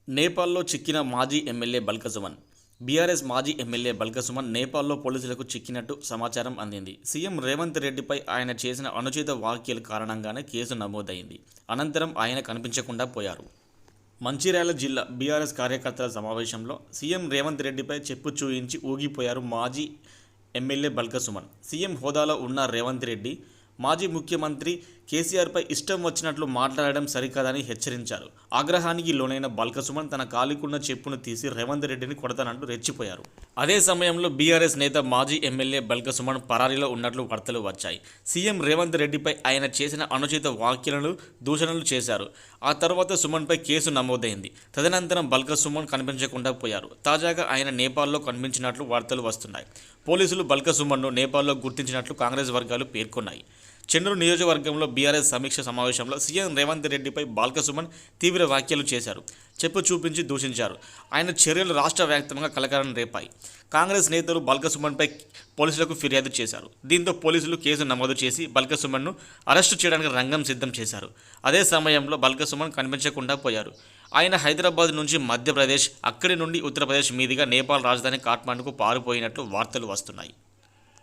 నేపాల్లో చిక్కిన మాజీ ఎమ్మెల్యే బల్క సుమన్. బీఆర్ఎస్ మాజీ ఎమ్మెల్యే బల్క సుమన్ నేపాల్లో పోలీసులకు చిక్కినట్టు సమాచారం అందింది. సీఎం రేవంత్ రెడ్డిపై ఆయన చేసిన అనుచిత వ్యాఖ్యల కారణంగానే కేసు నమోదైంది. అనంతరం ఆయన కనిపించకుండా పోయారు. మంచిర్యాల జిల్లా బీఆర్ఎస్ కార్యకర్తల సమావేశంలో సీఎం రేవంత్ రెడ్డిపై చెప్పు చూయించి ఊగిపోయారు మాజీ ఎమ్మెల్యే బల్క సుమన్. సీఎం హోదాలో ఉన్న రేవంత్ రెడ్డి మాజీ ముఖ్యమంత్రి కేసీఆర్పై ఇష్టం వచ్చినట్లు మాట్లాడడం సరికాదని హెచ్చరించారు. ఆగ్రహానికి లోనైన బల్క సుమన్ తన కాలికున్న చెప్పును తీసి రేవంత్ రెడ్డిని కొడతానంటూ రెచ్చిపోయారు. అదే సమయంలో బీఆర్ఎస్ నేత మాజీ ఎమ్మెల్యే బల్క సుమన్ పరారీలో ఉన్నట్లు వార్తలు వచ్చాయి. సీఎం రేవంత్ రెడ్డిపై ఆయన చేసిన అనుచిత వ్యాఖ్యలను దూషణలు చేశారు. ఆ తర్వాత సుమన్పై కేసు నమోదైంది. తదనంతరం బల్క సుమన్ కనిపించకుండా పోయారు. తాజాగా ఆయన నేపాల్లో కనిపించినట్లు వార్తలు వస్తున్నాయి. పోలీసులు బల్క సుమన్ను నేపాల్లో గుర్తించినట్లు కాంగ్రెస్ వర్గాలు పేర్కొన్నాయి. చెన్నూరు నియోజకవర్గంలో బీఆర్ఎస్ సమీక్ష సమావేశంలో సీఎం రేవంత్ రెడ్డిపై బల్క సుమన్ తీవ్ర వ్యాఖ్యలు చేశారు. చెప్పు చూపించి దూషించారు. ఆయన చర్యలు రాష్ట్ర వ్యాప్తంగా కలకలం రేపాయి. కాంగ్రెస్ నేతలు బల్క సుమన్పై పోలీసులకు ఫిర్యాదు చేశారు. దీంతో పోలీసులు కేసు నమోదు చేసి బల్క సుమన్ను అరెస్టు చేయడానికి రంగం సిద్ధం చేశారు. అదే సమయంలో బల్క సుమన్ కనిపించకుండా పోయారు. ఆయన హైదరాబాద్ నుంచి మధ్యప్రదేశ్, అక్కడి నుండి ఉత్తరప్రదేశ్ మీదుగా నేపాల్ రాజధాని కాఠ్మండుకు పారిపోయినట్లు వార్తలు వస్తున్నాయి.